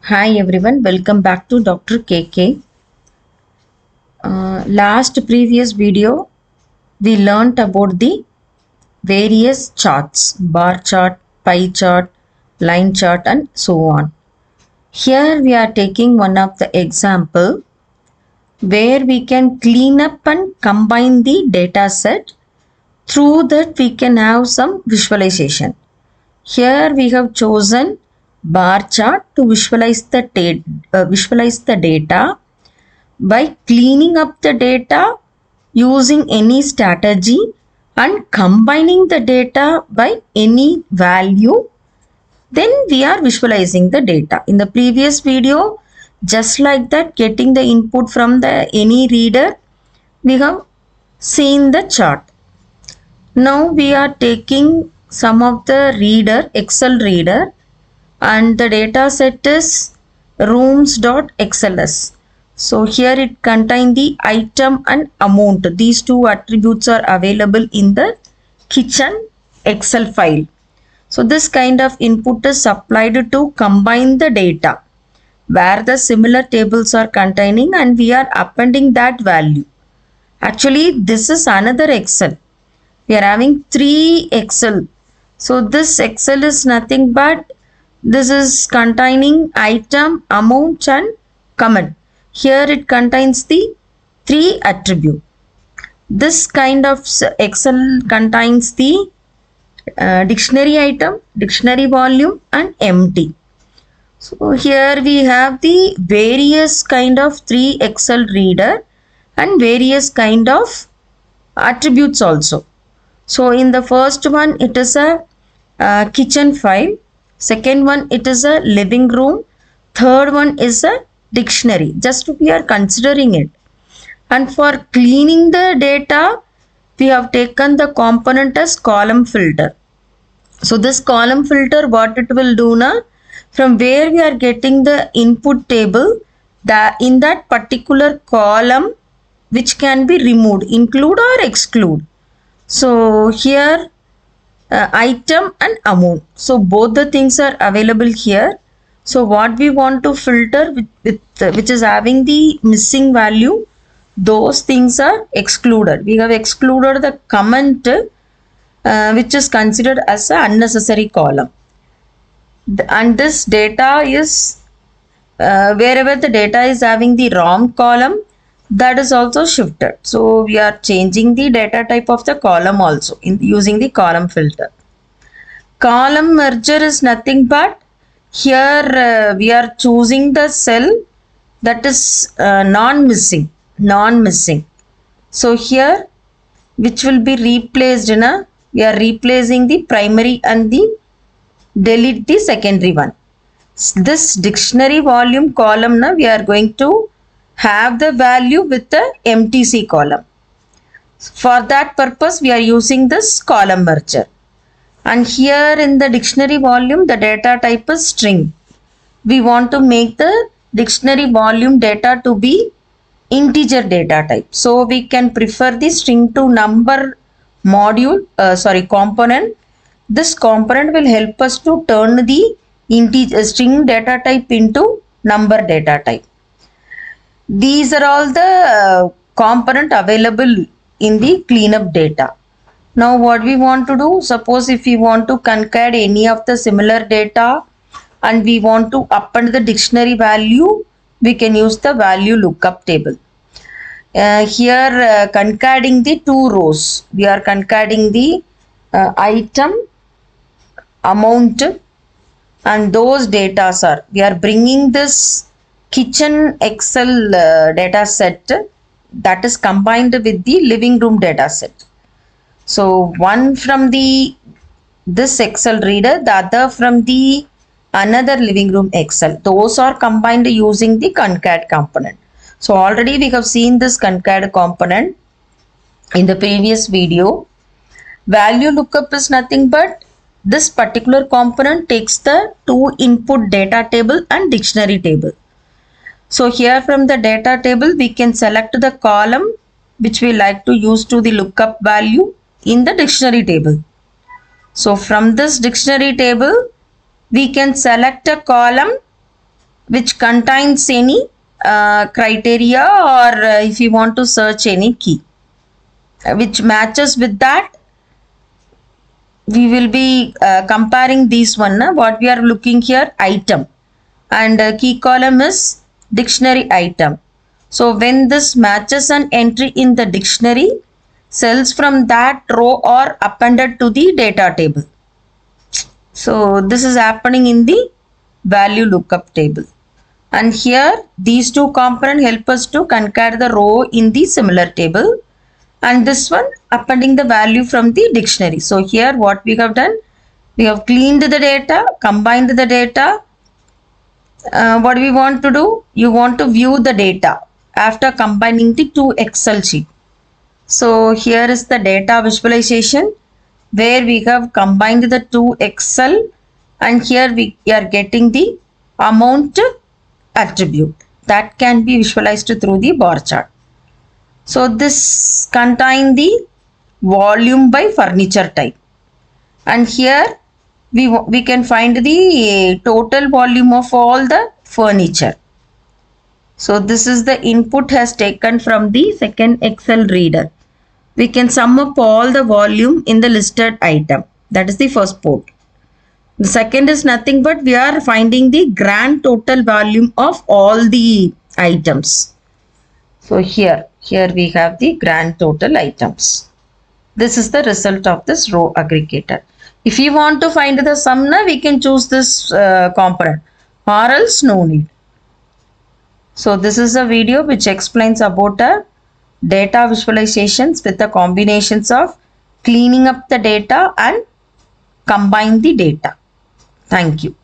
Hi everyone, welcome back to Dr. KK. Last previous video, we learnt about the various charts, bar chart, pie chart, line chart and so on. Here we are taking one of the example where we can clean up and combine the data set. Through that we can have some visualization. Here we have chosen bar chart to visualize the data by cleaning up the data using any strategy and combining the data by any value, then we are visualizing the data. In the previous video, just like that, getting the input from the any reader, we have seen the chart. Now we are taking some of the reader, Excel reader, and the data set is rooms.xls. So here it contains the item and amount. These two attributes are available in the kitchen Excel file. So this kind of input is supplied to combine the data where the similar tables are containing, and we are appending that value. Actually, this is another Excel. We are having three Excel. So this Excel is nothing but this is containing item, amount and comment. Here it contains the three attribute. This kind of Excel contains the dictionary item, dictionary volume and empty. So here we have the various kind of three Excel reader and various kind of attributes also. So in the first one it is a kitchen file, second one it is a living room, third one is a dictionary. Just we are considering it. And for cleaning the data, we have taken the component as column filter. So this column filter, what it will do now, from where we are getting the input table, that in that particular column which can be removed, include or exclude. So here item and amount. So both the things are available here. So what we want to filter which is having the missing value, those things are excluded. We have excluded the comment which is considered as an unnecessary column. And this data is wherever the data is having the wrong column, that is also shifted. So we are changing the data type of the column also using the column filter. Column merger is nothing but here we are choosing the cell that is non-missing. So here which will be replaced in a, we are replacing the primary and the delete the secondary one. This dictionary volume column now we are going to have the value with the MTC column. For that purpose we are using this column merger. And here in the dictionary volume the data type is string. We want to make the dictionary volume data to be integer data type. So we can prefer the string to number component. This component will help us to turn the integer string data type into number data type. These are all the component available in the cleanup data. Now what we want to do, suppose if we want to concat any of the similar data and we want to append the dictionary value, we can use the value lookup table. Here concating the two rows, we are concating the item, amount and those data are, we are bringing this kitchen Excel data set that is combined with the living room data set. So one from this Excel reader, the other from the another living room Excel. Those are combined using the concat component. So already we have seen this concat component in the previous video. Value lookup is nothing but this particular component takes the two input data table and dictionary table. So here from the data table we can select the column which we like to use to the lookup value in the dictionary table. So from this dictionary table we can select a column which contains any criteria, or if you want to search any key which matches with that, we will be comparing these one. What we are looking here, item, and key column is dictionary item. So when this matches an entry in the dictionary, cells from that row are appended to the data table. So this is happening in the value lookup table. And here these two components help us to concat the row in the similar table, and this one appending the value from the dictionary. So here what we have done, we have cleaned the data, combined the data. What do we want to do? You want to view the data after combining the two Excel sheet. So here is the data visualization where we have combined the two Excel, and here we are getting the amount attribute that can be visualized through the bar chart. So this contains the volume by furniture type, and here we can find the total volume of all the furniture. So this is the input has taken from the second Excel reader. We can sum up all the volume in the listed item. That is the first port. The second is nothing but we are finding the grand total volume of all the items. So here we have the grand total items. This is the result of this row aggregator. If you want to find the sum, we can choose this component, or else no need. So this is a video which explains about data visualizations with the combinations of cleaning up the data and combine the data. Thank you.